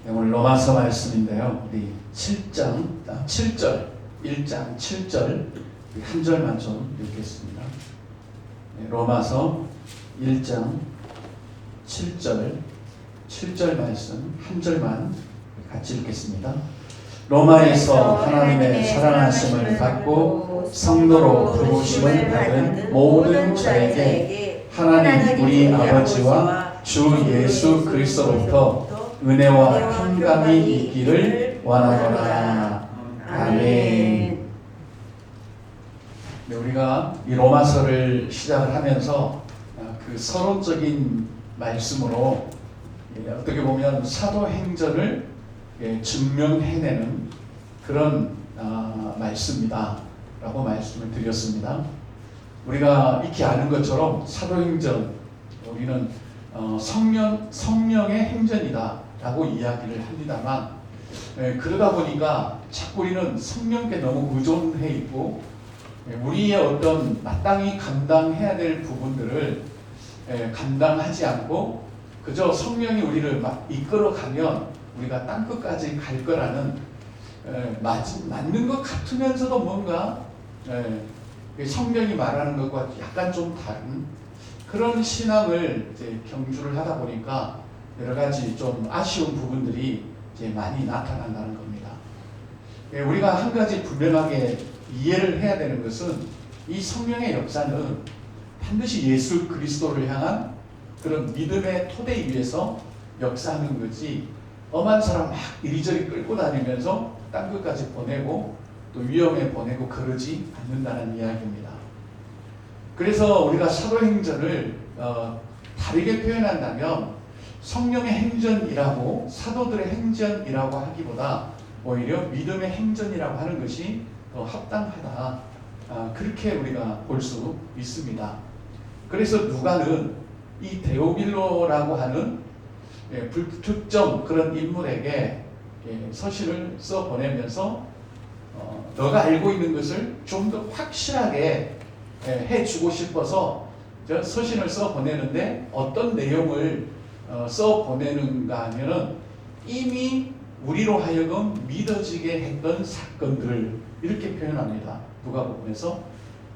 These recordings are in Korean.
오늘 로마서 말씀인데요. 우리 7장 7절 1장 7절 한 절만 좀 읽겠습니다. 로마서 1장 7절 말씀 한 절만 같이 읽겠습니다. 로마에서 하나님의 사랑하심을 받고 성도로 부르심을 받은 모든 자에게 하나님 우리 아버지와 주 예수 그리스도로부터 은혜와 평강이 있기를 원하노라. 아멘. 우리가 이 로마서를 시작을 하면서 그 서론적인 말씀으로 어떻게 보면 사도행전을 증명해내는 그런 말씀이다 라고 말씀을 드렸습니다. 우리가 익히 아는 것처럼 사도행전, 우리는 성령의 행전이다 라고 이야기를 합니다만, 그러다 보니까 자꾸 우리는 성령께 너무 의존해 있고 우리의 어떤 마땅히 감당해야 될 부분들을 감당하지 않고 그저 성령이 우리를 막 이끌어가면 우리가 땅끝까지 갈 거라는 맞는 것 같으면서도 뭔가 성경이 말하는 것과 약간 좀 다른 그런 신앙을 이제 경주를 하다 보니까 여러 가지 좀 아쉬운 부분들이 이제 많이 나타난다는 겁니다. 우리가 한 가지 분명하게 이해를 해야 되는 것은 이 성령의 역사는 반드시 예수 그리스도를 향한 그런 믿음의 토대 위에서 역사하는 거지, 엄한 사람 막 이리저리 끌고 다니면서 땅끝까지 보내고 또 위험에 보내고 그러지 않는다는 이야기입니다. 그래서 우리가 사도행전을 다르게 표현한다면 성령의 행전이라고, 사도들의 행전이라고 하기보다 오히려 믿음의 행전이라고 하는 것이 더 합당하다, 그렇게 우리가 볼 수 있습니다. 그래서 누가는 이 데오빌로라고 하는 불특정 그런 인물에게 서신을 써 보내면서 너가 알고 있는 것을 좀 더 확실하게 해주고 싶어서 서신을 써 보내는데, 어떤 내용을 써 보내는가 하면은 이미 우리로 하여금 믿어지게 했던 사건들, 이렇게 표현합니다. 누가복음에서.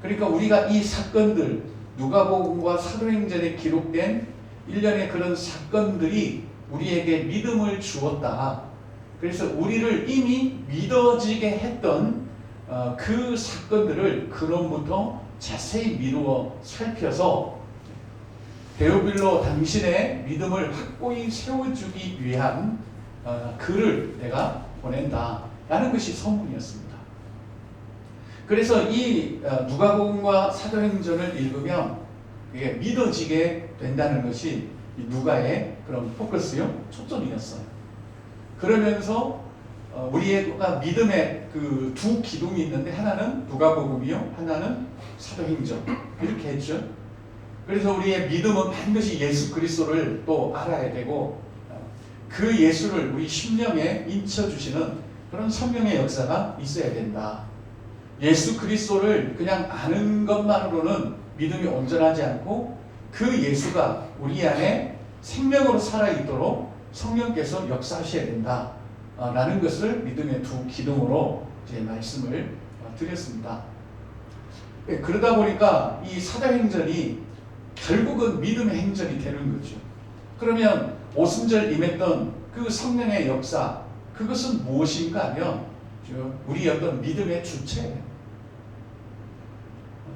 그러니까 우리가 이 사건들, 누가복음과 사도행전에 기록된 일련의 그런 사건들이 우리에게 믿음을 주었다. 그래서 우리를 이미 믿어지게 했던 그 사건들을 근원부터 자세히 미루어 살펴서 데오빌로 당신의 믿음을 확고히 세워주기 위한 글을 내가 보낸다 라는 것이 서문이었습니다. 그래서 이 누가복음과 사도행전을 읽으면 이게 믿어지게 된다는 것이 이 누가의 그런 포커스요, 초점이었어요. 그러면서 우리가 믿음의 그 두 기둥이 있는데, 하나는 누가복음이요, 하나는 사도행전, 이렇게 했죠. 그래서 우리의 믿음은 반드시 예수 그리스도를 또 알아야 되고, 그 예수를 우리 심령에 인쳐주시는 그런 성령의 역사가 있어야 된다. 예수 그리스도를 그냥 아는 것만으로는 믿음이 온전하지 않고 그 예수가 우리 안에 생명으로 살아있도록 성령께서 역사하셔야 된다 라는 것을 믿음의 두 기둥으로 제 말씀을 드렸습니다. 그러다 보니까 이 사도행전이 결국은 믿음의 행전이 되는 거죠. 그러면 오순절 임했던 그 성령의 역사, 그것은 무엇인가 하면 우리 어떤 믿음의 주체예요.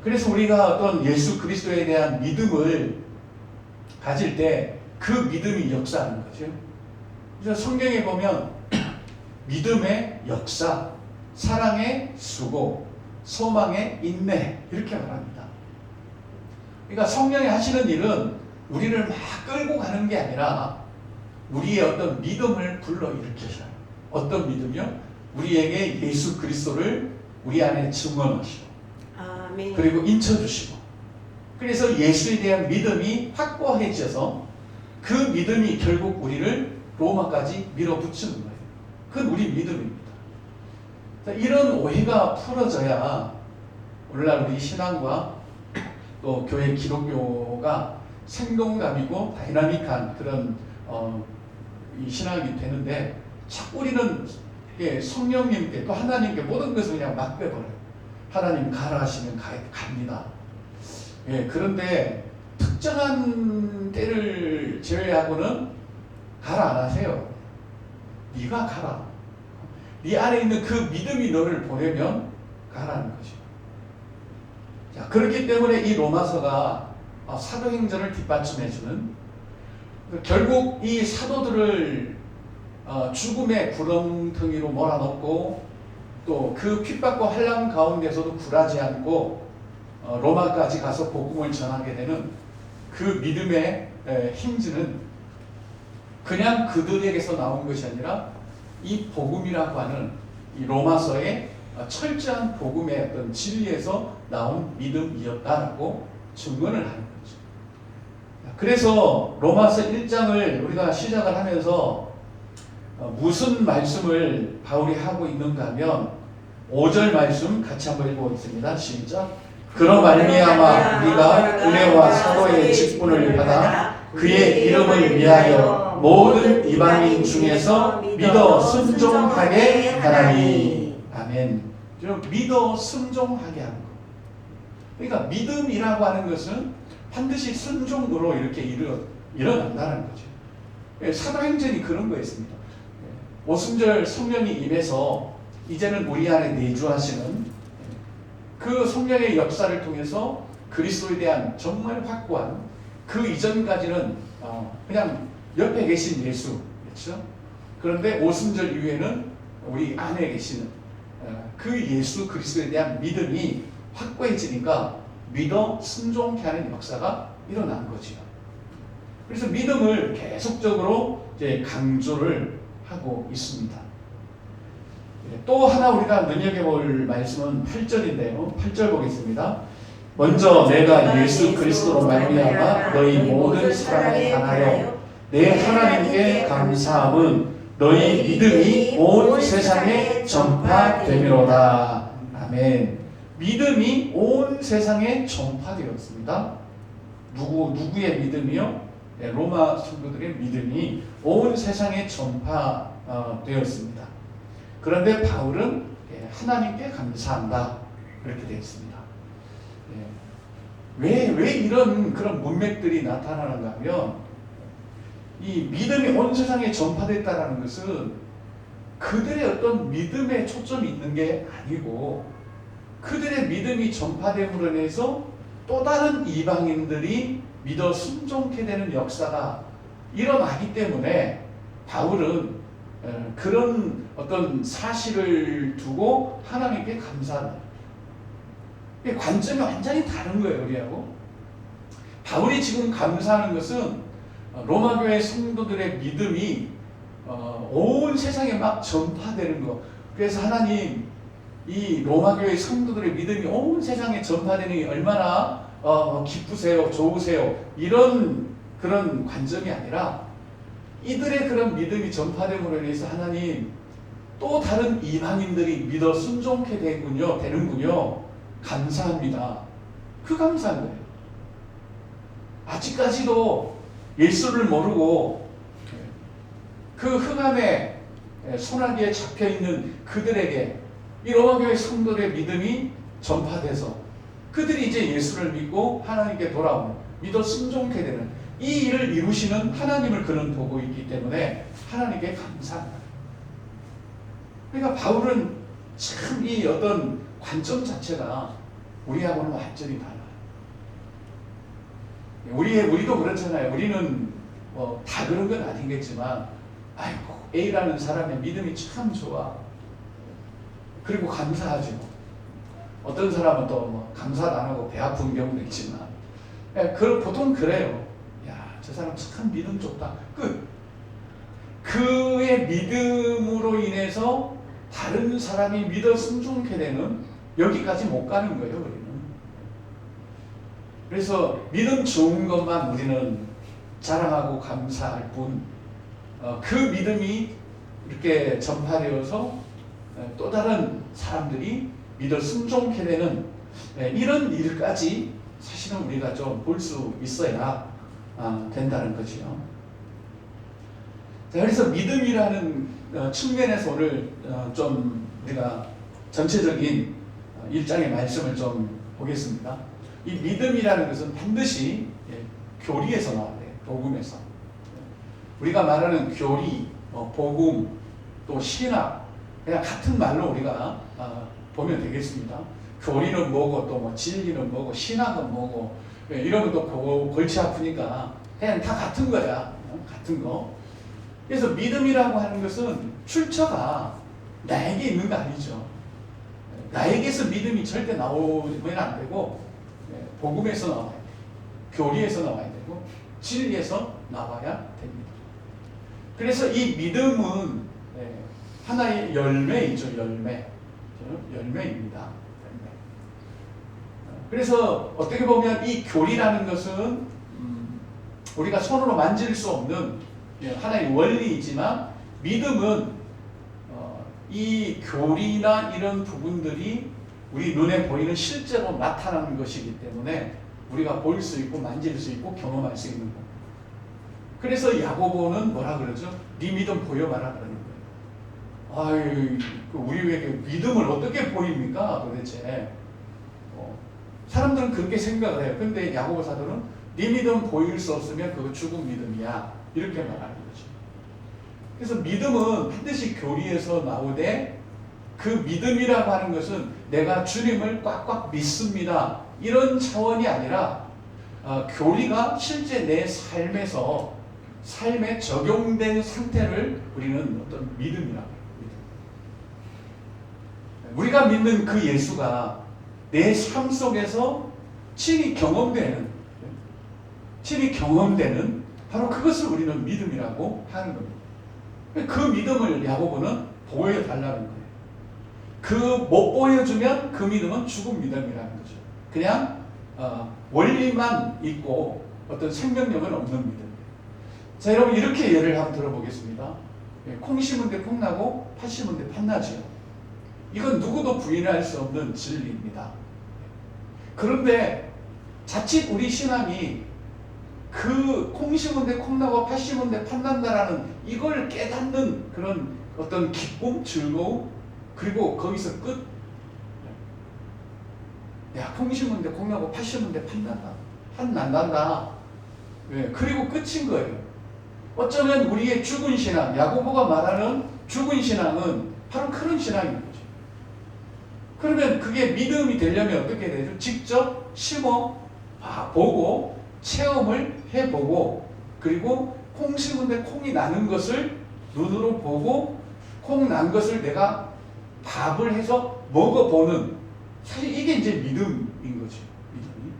그래서 우리가 어떤 예수 그리스도에 대한 믿음을 가질 때 그 믿음이 역사하는 거죠. 그래서 성경에 보면 믿음의 역사, 사랑의 수고, 소망의 인내, 이렇게 말합니다. 그러니까 성령이 하시는 일은 우리를 막 끌고 가는 게 아니라 우리의 어떤 믿음을 불러일으키셔요. 어떤 믿음이요? 우리에게 예수 그리스도를 우리 안에 증언하시고, 아멘. 그리고 인쳐주시고, 그래서 예수에 대한 믿음이 확고해져서 그 믿음이 결국 우리를 로마까지 밀어붙이는 거예요. 그건 우리 믿음입니다. 이런 오해가 풀어져야 오늘날 우리 신앙과 또 교회 기독교가 생동감이고 다이나믹한 그런 이 신앙이 되는데 자꾸 우리는 성령님께 또 하나님께 모든 것을 그냥 맡겨버려요. 하나님 가라 하시면 갑니다. 그런데 특정한 때를 제외하고는 가라 안 하세요. 네가 가라. 네 안에 있는 그 믿음이 너를 보내면 가라는 것이요. 자, 그렇기 때문에 이 로마서가 사도행전을 뒷받침해주는, 결국 이 사도들을 죽음의 구렁텅이로 몰아넣고 또 그 핍박과 환난 가운데서도 굴하지 않고 로마까지 가서 복음을 전하게 되는 그 믿음의 힌지는 그냥 그들에게서 나온 것이 아니라 이 복음이라고 하는 이 로마서의 철저한 복음의 어떤 진리에서 나온 믿음이었다라고 증언을 하는 거죠. 그래서 로마서 1장을 우리가 시작을 하면서 무슨 말씀을 바울이 하고 있는가 하면 5절 말씀 같이 한번 읽어보겠습니다. 시작. 그로 말미암아 우리가 은혜와 사도의 직분을 받아 그의 이름을 위하여 모든 이방인 중에서 믿어 순종하게 하나니. 아멘. 믿어 순종하게 하는 것. 그러니까 믿음이라고 하는 것은 반드시 순종으로 이렇게 일어난다는 거죠. 사도행전이 그런 거였습니다. 오순절 성령이 임해서 이제는 우리 안에 내주하시는 그 성령의 역사를 통해서 그리스도에 대한 정말 확고한, 그 이전까지는 그냥 옆에 계신 예수, 그렇죠? 그런데 오순절 이후에는 우리 안에 계시는 그 예수 그리스도에 대한 믿음이 확고해지니까 믿어 순종케 하는 역사가 일어난 거지요. 그래서 믿음을 계속적으로 이제 강조를 하고 있습니다. 또 하나 우리가 눈여겨볼 말씀은 8절인데요. 8절 보겠습니다. 먼저 내가 예수 그리스도로 말미암아 너희 모든 사랑에 관하여 내 하나님께 감사함은 너희 믿음이 온 세상에 전파되미로다. 아멘. 믿음이 온 세상에 전파되었습니다. 누구의 믿음이요? 로마 성도들의 믿음이 온 세상에 전파되었습니다. 그런데 바울은 하나님께 감사한다 그렇게 되어 있습니다. 왜 이런 그런 문맥들이 나타나는가 하면 이 믿음이 온 세상에 전파됐다는 것은 그들의 어떤 믿음에 초점이 있는 게 아니고 그들의 믿음이 전파됨으로 인해서 또 다른 이방인들이 믿어 순종케 되는 역사가 일어나기 때문에 바울은 그런 어떤 사실을 두고 하나님께 감사한다. 관점이 완전히 다른 거예요, 우리하고. 바울이 지금 감사하는 것은 로마 교회 성도들의 믿음이 온 세상에 막 전파되는 거. 그래서 하나님, 이 로마 교회 성도들의 믿음이 온 세상에 전파되는 게 얼마나 기쁘세요, 좋으세요, 이런 그런 관점이 아니라 이들의 그런 믿음이 전파됨으로 인해서 하나님, 또 다른 이방인들이 믿어 순종케 되는군요. 감사합니다. 그 감사한 거예요. 아직까지도 예수를 모르고 그 흑암의 소나기에 잡혀있는 그들에게 이 로마교회 성도들의 믿음이 전파돼서 그들이 이제 예수를 믿고 하나님께 돌아오는, 믿어 순종케 되는 이 일을 이루시는 하나님을 그는 보고 있기 때문에 하나님께 감사합니다. 그러니까 바울은 참 이 어떤 관점 자체가 우리하고는 완전히 달라요. 우리도 그렇잖아요. 우리는 다 그런 건 아니겠지만, 아이고, A라는 사람의 믿음이 참 좋아. 그리고 감사하죠. 어떤 사람은 또 감사도 안 하고 배 아픈 경우도 있지만, 보통 그래요. 야, 저 사람 참 믿음 좋다. 그의 믿음으로 인해서 다른 사람이 믿어 순종케 되는, 여기까지 못 가는 거예요, 우리는. 그래서 믿음 좋은 것만 우리는 자랑하고 감사할 뿐, 그 믿음이 이렇게 전파되어서 또 다른 사람들이 믿어 순종케 되는 이런 일까지 사실은 우리가 좀 볼 수 있어야 된다는 거죠. 자, 그래서 믿음이라는 측면에서 오늘 좀 우리가 전체적인 1장의 말씀을 좀 보겠습니다. 이 믿음이라는 것은 반드시 교리에서 나와야 돼요. 복음에서. 우리가 말하는 교리, 복음, 또 신학, 그냥 같은 말로 우리가 보면 되겠습니다. 교리는 뭐고 또 뭐 진리는 뭐고 신학은 뭐고 이런 것도 골치 아프니까 그냥 다 같은 거야. 같은 거. 그래서 믿음이라고 하는 것은 출처가 나에게 있는 거 아니죠. 나에게서 믿음이 절대 나오면 안 되고 복음에서 나와야 돼요. 교리에서 나와야 되고 진리에서 나와야 됩니다. 그래서 이 믿음은 하나의 열매이죠. 열매입니다. 그래서 어떻게 보면 이 교리라는 것은 우리가 손으로 만질 수 없는 하나의 원리이지만 믿음은 이 교리나 이런 부분들이 우리 눈에 보이는 실제로 나타나는 것이기 때문에 우리가 볼 수 있고 만질 수 있고 경험할 수 있는 겁니다. 그래서 야고보는 뭐라 그러죠? 네 믿음 보여봐라 그러는 거예요. 아유, 우리에게 믿음을 어떻게 보입니까 도대체? 사람들은 그렇게 생각을 해요. 근데 야고보 사도는 네 믿음 보일 수 없으면 그거 죽은 믿음이야. 이렇게 말하는 거죠. 그래서 믿음은 반드시 교리에서 나오되 그 믿음이라고 하는 것은 내가 주님을 꽉꽉 믿습니다. 이런 차원이 아니라 교리가 실제 내 삶에 적용된 상태를 우리는 어떤 믿음이라고 해요. 우리가 믿는 그 예수가 내 삶 속에서 친히 경험되는 바로 그것을 우리는 믿음이라고 하는 겁니다. 그 믿음을 야고보는 보여달라는 거예요. 그 못 보여주면 그 믿음은 죽은 믿음이라는 거죠. 그냥 원리만 있고 어떤 생명력은 없는 믿음. 자, 여러분 이렇게 예를 한번 들어보겠습니다. 콩 심은 데 콩 나고 팥 심은 데 팥 나죠. 이건 누구도 부인할 수 없는 진리입니다. 그런데 자칫 우리 신앙이 그 콩 심은 데 콩 나고 팥 심은 데 팥 난다라는 이걸 깨닫는 그런 어떤 기쁨, 즐거움, 그리고 거기서 끝. 야, 콩 심은 데 콩 나고 팥 심은 데 팥 난다. 팥 난단다. 그리고 끝인 거예요. 어쩌면 우리의 죽은 신앙, 야고보가 말하는 죽은 신앙은 바로 그런 신앙인 거죠. 그러면 그게 믿음이 되려면 어떻게 되죠? 직접 심어 보고 체험을 해보고 그리고 콩 심은데 콩이 나는 것을 눈으로 보고 콩 난 것을 내가 밥을 해서 먹어보는 사실 이게 이제 믿음인 거죠. 믿음이.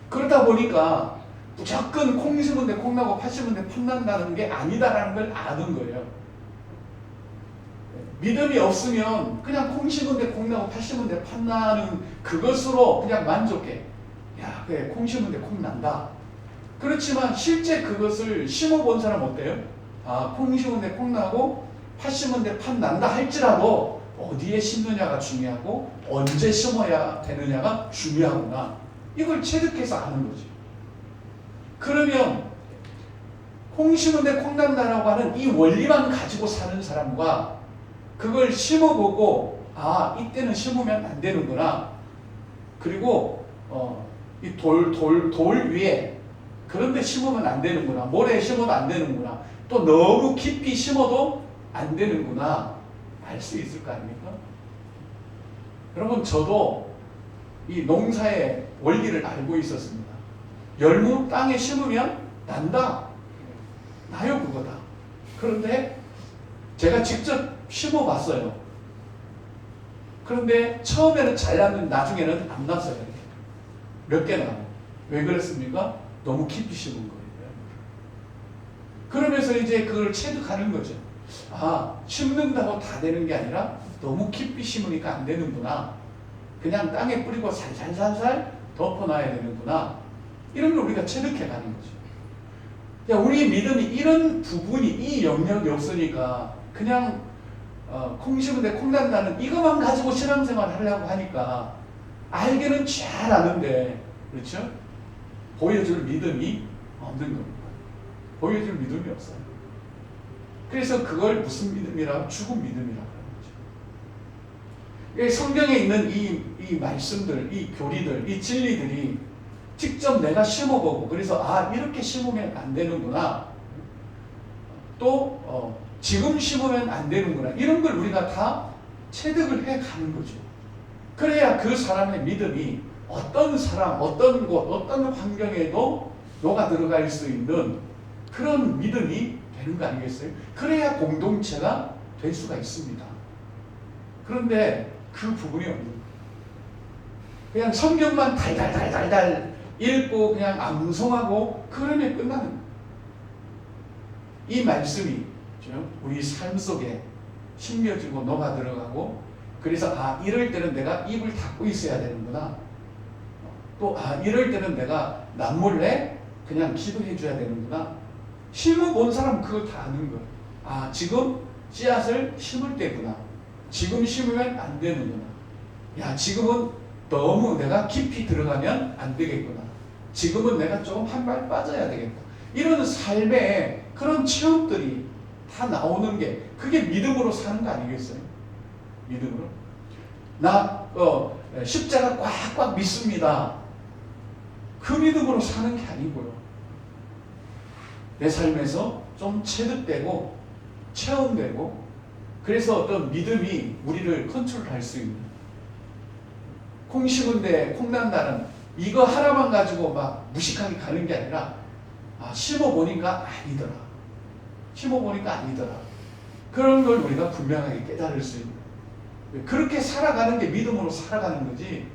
그러다 보니까 무조건 콩 심은데 콩 나고 팥 심은데 팥 난다는 게 아니다라는 걸 아는 거예요. 믿음이 없으면 그냥 콩 심은데 콩 나고 팥 심은데 팥 나는 그것으로 그냥 만족해. 야, 그래, 콩 심은데 콩 난다. 그렇지만 실제 그것을 심어본 사람 어때요? 콩 심은데 콩 나고 팥 심은데 팥 난다 할지라도 어디에 심느냐가 중요하고 언제 심어야 되느냐가 중요하구나. 이걸 체득해서 아는 거지. 그러면 콩 심은데 콩 난다라고 하는 이 원리만 가지고 사는 사람과 그걸 심어보고 이때는 심으면 안 되는구나. 그리고 이 돌 위에 그런데 심으면 안 되는구나. 모래에 심어도 안 되는구나. 또 너무 깊이 심어도 안 되는구나. 알 수 있을 거 아닙니까? 여러분 저도 이 농사의 원리를 알고 있었습니다. 열무 땅에 심으면 난다. 나요 그거다. 그런데 제가 직접 심어봤어요. 그런데 처음에는 잘 났는데 나중에는 안 났어요. 몇 개 나요. 왜 그랬습니까? 너무 깊이 심은 거예요. 그러면서 이제 그걸 체득하는 거죠. 심는다고 다 되는 게 아니라 너무 깊이 심으니까 안 되는구나. 그냥 땅에 뿌리고 살살살살 덮어놔야 되는구나. 이런 걸 우리가 체득해 가는 거죠. 우리 믿음이 이런 부분이 이 영역이 없으니까 그냥 콩 심은데 콩 난다는 이것만 가지고 신앙생활 하려고 하니까 알기는 잘 아는데 그렇죠? 보여줄 믿음이 없는 겁니다. 보여줄 믿음이 없어요. 그래서 그걸 무슨 믿음이라고? 죽은 믿음이라고 하는 거죠. 성경에 있는 이 말씀들, 이 교리들, 이 진리들이 직접 내가 심어보고, 그래서 이렇게 심으면 안 되는구나. 또 지금 심으면 안 되는구나. 이런 걸 우리가 다 체득을 해가는 거죠. 그래야 그 사람의 믿음이 어떤 사람, 어떤 곳, 어떤 환경에도 녹아 들어갈 수 있는 그런 믿음이 되는 거 아니겠어요? 그래야 공동체가 될 수가 있습니다. 그런데 그 부분이 없는 거예요. 그냥 성경만 달달달달달 읽고 그냥 암송하고 그러면 끝나는 거예요. 이 말씀이 우리 삶 속에 심겨지고 녹아 들어가고, 그래서 이럴 때는 내가 입을 닫고 있어야 되는구나. 또 이럴 때는 내가 남몰래 그냥 기도해 줘야 되는구나. 심어본 사람은 그걸 다 아는 거예요. 지금 씨앗을 심을 때구나. 지금 심으면 안 되는구나. 지금은 너무 내가 깊이 들어가면 안 되겠구나. 지금은 내가 조금 한 발 빠져야 되겠다. 이런 삶의 그런 체험들이 다 나오는 게, 그게 믿음으로 사는 거 아니겠어요? 믿음으로. 나 십자가 꽉꽉 믿습니다. 그 믿음으로 사는 게 아니고요. 내 삶에서 좀 체득되고 체험되고, 그래서 어떤 믿음이 우리를 컨트롤할 수 있는, 콩 심은데 콩 난다는 이거 하나만 가지고 막 무식하게 가는 게 아니라 심어보니까 아니더라. 심어보니까 아니더라. 그런 걸 우리가 분명하게 깨달을 수 있는, 그렇게 살아가는 게 믿음으로 살아가는 거지,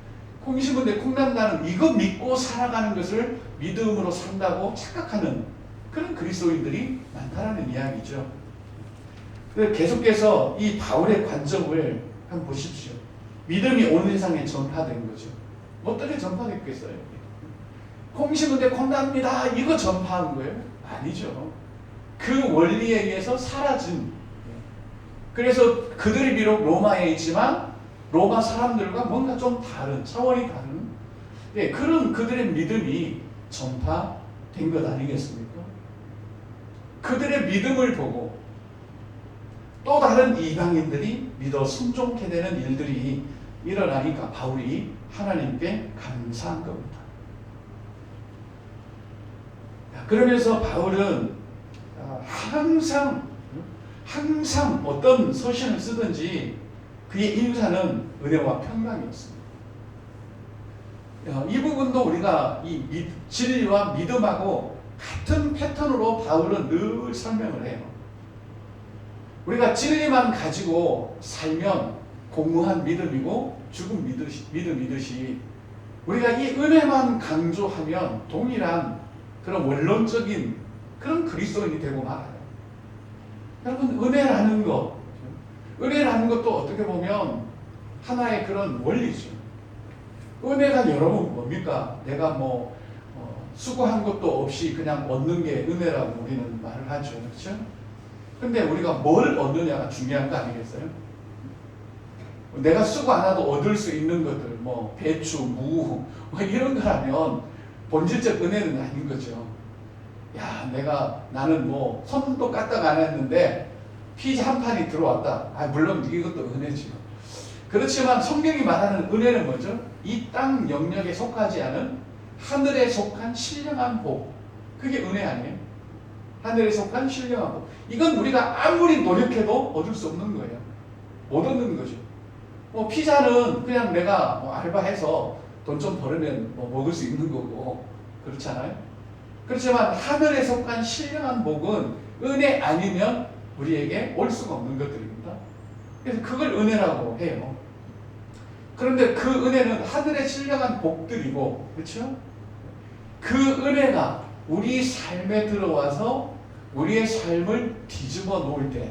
콩 심은데 콩 난다는 이거 믿고 살아가는 것을 믿음으로 산다고 착각하는 그런 그리스도인들이 많다라는 이야기죠. 계속해서 이 바울의 관점을 한번 보십시오. 믿음이 온 세상에 전파된 거죠. 어떻게 전파됐겠어요? 콩 심은데 콩 납니다. 이거 전파한 거예요? 아니죠. 그 원리에 의해서 사라진. 그래서 그들이 비록 로마에 있지만 로마 사람들과 뭔가 좀 다른, 차원이 다른 그런 그들의 믿음이 전파된 것 아니겠습니까? 그들의 믿음을 보고 또 다른 이방인들이 믿어 순종케 되는 일들이 일어나니까 바울이 하나님께 감사한 겁니다. 그러면서 바울은 항상 어떤 서신을 쓰든지 그의 인사는 은혜와 평강이었습니다. 이 부분도 우리가 이 진리와 믿음하고 같은 패턴으로 바울은 늘 설명을 해요. 우리가 진리만 가지고 살면 공허한 믿음이고 죽은 믿음이듯이, 우리가 이 은혜만 강조하면 동일한 그런 원론적인 그런 그리스도인이 되고 말아요. 여러분, 은혜라는 것도 어떻게 보면 하나의 그런 원리죠. 은혜가 여러분 뭡니까? 내가 수고한 것도 없이 그냥 얻는 게 은혜라고 우리는 말을 하죠. 그렇죠? 근데 우리가 뭘 얻느냐가 중요한 거 아니겠어요? 내가 수고 안 해도 얻을 수 있는 것들, 배추, 무, 이런 거라면 본질적 은혜는 아닌 거죠. 나는 손도 까딱 안 했는데 피자 한 판이 들어왔다. 물론 이것도 은혜지요. 그렇지만 성경이 말하는 은혜는 뭐죠? 이 땅 영역에 속하지 않은 하늘에 속한 신령한 복. 그게 은혜 아니에요? 하늘에 속한 신령한 복. 이건 우리가 아무리 노력해도 얻을 수 없는 거예요. 못 얻는 거죠. 피자는 그냥 내가 알바해서 돈 좀 벌으면 먹을 수 있는 거고, 그렇잖아요? 그렇지만 하늘에 속한 신령한 복은 은혜 아니면 우리에게 올 수가 없는 것들입니다. 그래서 그걸 은혜라고 해요. 그런데 그 은혜는 하늘의 신령한 복들이고, 그렇죠? 그 은혜가 우리 삶에 들어와서 우리의 삶을 뒤집어 놓을 때,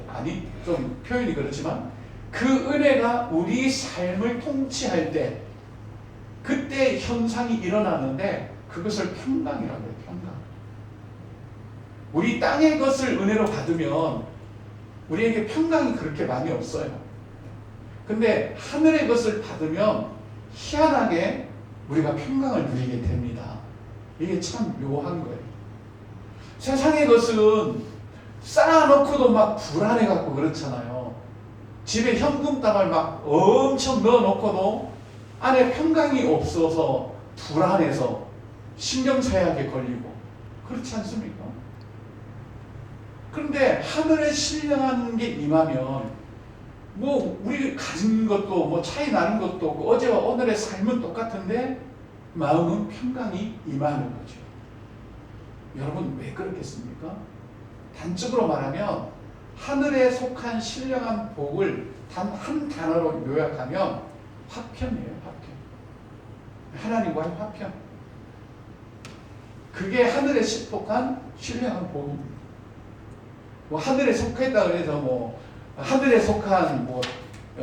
좀 표현이 그렇지만 그 은혜가 우리 삶을 통치할 때, 그때 현상이 일어나는데 그것을 평강이라고 해요. 평강. 우리 땅의 것을 은혜로 받으면 우리에게 평강이 그렇게 많이 없어요. 근데 하늘의 것을 받으면 희한하게 우리가 평강을 누리게 됩니다. 이게 참 묘한 거예요. 세상의 것은 쌓아놓고도 막 불안해갖고 그렇잖아요. 집에 현금다발 막 엄청 넣어놓고도 안에 평강이 없어서 불안해서 신경쇠약에 걸리고 그렇지 않습니까? 그런데 하늘에 신령한 게 임하면 뭐 우리 가진 것도 뭐 차이 나는 것도 없고 어제와 오늘의 삶은 똑같은데 마음은 평강이 임하는 거죠. 여러분 왜 그렇겠습니까? 단적으로 말하면 하늘에 속한 신령한 복을 단 한 단어로 요약하면 화평이에요. 화평. 하나님과의 화평. 그게 하늘에 속한 신령한 복입니다. 뭐 하늘에 속했다 그래서 뭐 하늘에 속한 뭐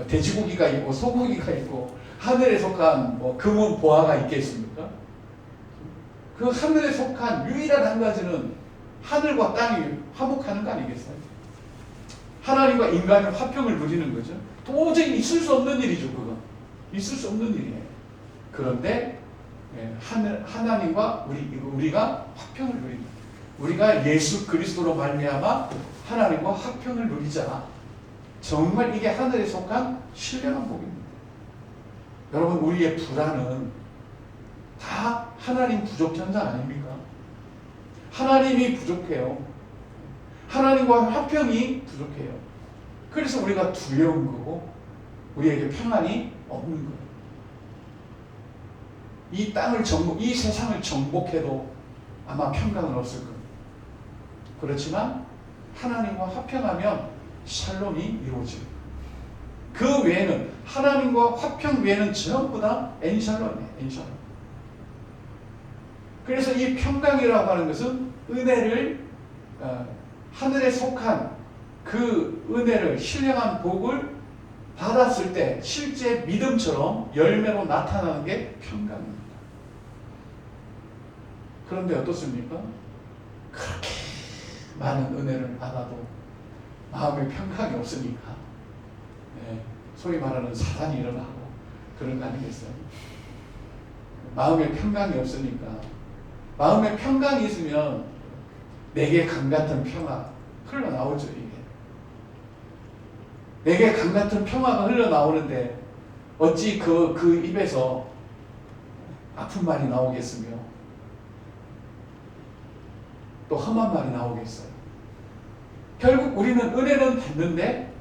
돼지고기가 있고 소고기가 있고 하늘에 속한 뭐 금은 보화가 있겠습니까? 그 하늘에 속한 유일한 한 가지는 하늘과 땅이 화목하는 거 아니겠어요? 하나님과 인간의 화평을 누리는 거죠. 도저히 있을 수 없는 일이죠, 그건. 있을 수 없는 일이에요. 그런데 하나님과 우리가 화평을 누립니다. 우리가 예수 그리스도로 말미암아 하나님과 화평을 누리자. 정말 이게 하늘에 속한 신령한 복입니다. 여러분 우리의 불안은 다 하나님 부족 현상 아닙니까? 하나님이 부족해요. 하나님과 화평이 부족해요. 그래서 우리가 두려운 거고 우리에게 평안이 없는 거예요. 이 땅을 이 세상을 정복해도 아마 평강은 없을 거예요. 그렇지만 하나님과 화평하면 샬롬이 이루어져요. 그 외에는 하나님과 화평 외에는 전부 다 엔샬롬이에요. 엔샬롬. 그래서 이 평강이라고 하는 것은 은혜를 하늘에 속한 그 은혜를 신령한 복을 받았을 때 실제 믿음처럼 열매로 나타나는 게 평강입니다. 그런데 어떻습니까? 그렇게 많은 은혜를 받아도 마음에 평강이 없으니까 소위 말하는 사단이 일어나고 그런 거 아니겠어요? 마음에 평강이 없으니까 마음에 평강이 있으면 내게 강같은 평화 흘러나오죠. 이게 내게 강같은 평화가 흘러나오는데 어찌 그 입에서 아픈 말이 나오겠으며 또 험한 말이 나오겠어요. 결국 우리는 은혜는 받는데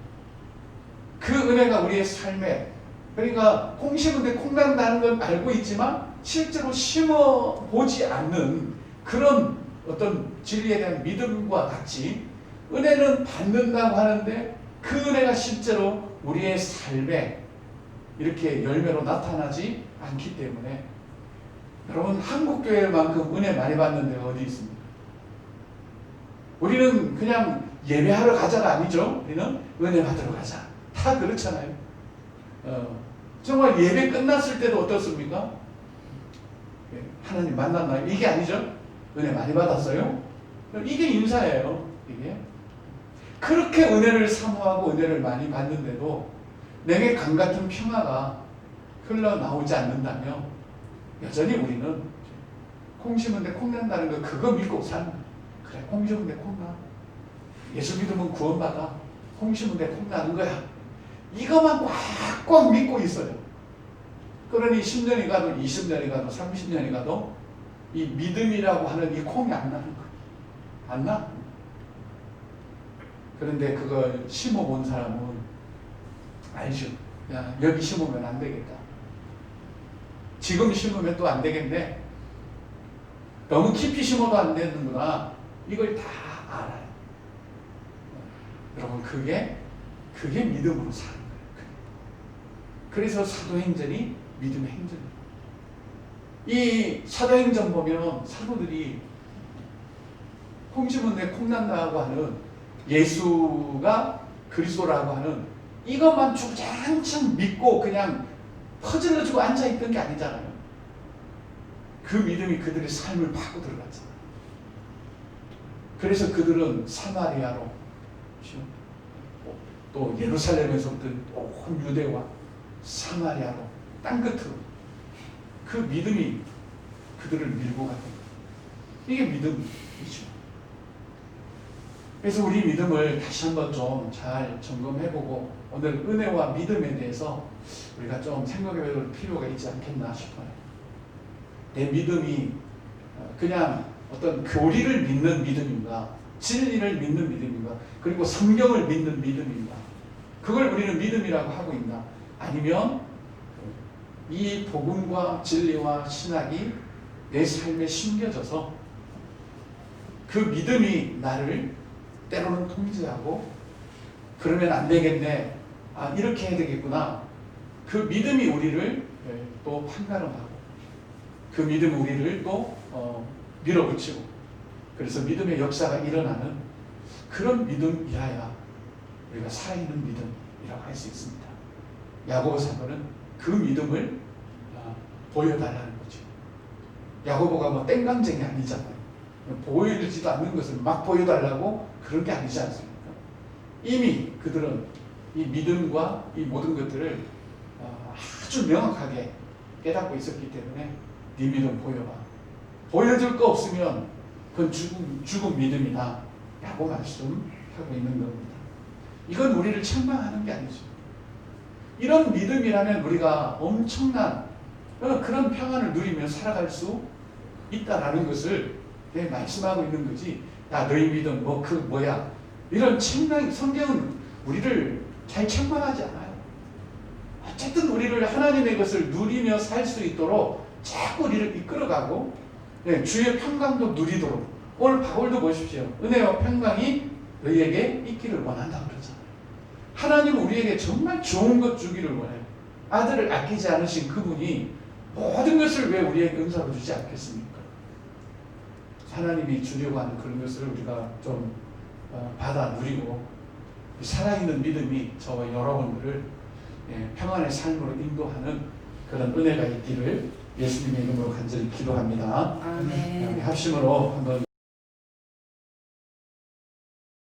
그 은혜가 우리의 삶에 그러니까 콩 심은데 콩 난다는 걸 알고 있지만 실제로 심어보지 않는 그런 어떤 진리에 대한 믿음과 같이 은혜는 받는다고 하는데 그 은혜가 실제로 우리의 삶에 이렇게 열매로 나타나지 않기 때문에 여러분 한국교회만큼 은혜 많이 받는 데가 어디 있습니까? 우리는 그냥 예배하러 가자가 아니죠. 우리는 은혜 받으러 가자. 다 그렇잖아요. 정말 예배 끝났을 때도 어떻습니까? 하나님 만났나요? 이게 아니죠. 은혜 많이 받았어요? 이게 인사예요. 이게 그렇게 은혜를 사모하고 은혜를 많이 받는데도 내게 강같은 평화가 흘러나오지 않는다면 여전히 우리는 콩 심은데 콩 난다는 거 그거 믿고 사는 거예요. 그래 콩 심은데 콩 나. 예수 믿으면 구원받아. 콩 심은데 콩 나는 거야. 이것만 꽉꽉 믿고 있어요. 그러니 10년이 가도 20년이 가도 30년이 가도 이 믿음이라고 하는 이 콩이 안 나는 거예요. 안 나. 그런데 그걸 심어본 사람은 알죠. 야, 여기 심으면 안 되겠다. 지금 심으면 또 안 되겠네. 너무 깊이 심어도 안 되는구나. 이걸 다 알아요. 여러분 그게 믿음으로 사는 거예요. 그래서 사도행전이 믿음의 행전이에요. 이 사도행전 보면 사도들이 콩 심은데 콩 난다고 하는 예수가 그리스도라고 하는 이것만 주장창 믿고 그냥 퍼질러주고 앉아있던 게 아니잖아요. 그 믿음이 그들의 삶을 파고 들어갔잖아요. 그래서 그들은 사마리아로 또 예루살렘에서부터 온 유대와 사마리아로 땅끝으로 그 믿음이 그들을 밀고 갔던 거예요. 이게 믿음이죠. 그래서 우리 믿음을 다시 한번 좀 잘 점검해보고 오늘 은혜와 믿음에 대해서 우리가 좀 생각해볼 필요가 있지 않겠나 싶어요. 내 믿음이 그냥 어떤 교리를 믿는 믿음인가, 진리를 믿는 믿음인가, 그리고 성경을 믿는 믿음인가, 그걸 우리는 믿음이라고 하고 있나, 아니면 이 복음과 진리와 신학이 내 삶에 심겨져서 그 믿음이 나를 때로는 통제하고, 그러면 안 되겠네, 이렇게 해야 되겠구나, 그 믿음이 우리를 또 판가름하고 그 믿음이 우리를 또 밀어붙이고, 그래서 믿음의 역사가 일어나는 그런 믿음이라야 우리가 살아있는 믿음이라고 할 수 있습니다. 야고보 사도는 그 믿음을 보여달라는 거죠. 야고보가 뭐 땡깡쟁이 아니잖아요. 보여지도 않는 것을 막 보여달라고 그런 게 아니지 않습니까? 이미 그들은 이 믿음과 이 모든 것들을 아주 명확하게 깨닫고 있었기 때문에 네 믿음 보여봐. 보여줄 거 없으면 그건 죽은 믿음이다 라고 말씀하고 있는 겁니다. 이건 우리를 책망하는 게 아니죠. 이런 믿음이라면 우리가 엄청난 그런 평안을 누리며 살아갈 수 있다라는 것을 말씀하고 있는 거지. 야, 너희 믿음 뭐야, 이런 책망, 성경은 우리를 잘 책망하지 않아요. 어쨌든 우리를 하나님의 것을 누리며 살 수 있도록 자꾸 우리를 이끌어가고, 주의 평강도 누리도록. 오늘 바울도 보십시오. 은혜와 평강이 너희에게 있기를 원한다고 그러잖아요. 하나님은 우리에게 정말 좋은 것 주기를 원해요. 아들을 아끼지 않으신 그분이 모든 것을 왜 우리에게 은사로 주지 않겠습니까? 하나님이 주려고 하는 그런 것을 우리가 좀 받아 누리고, 살아있는 믿음이 저와 여러분들을 평안의 삶으로 인도하는 그런 은혜가 있기를 예수님의 이름으로 간절히 기도합니다. 아멘. 합심으로 한번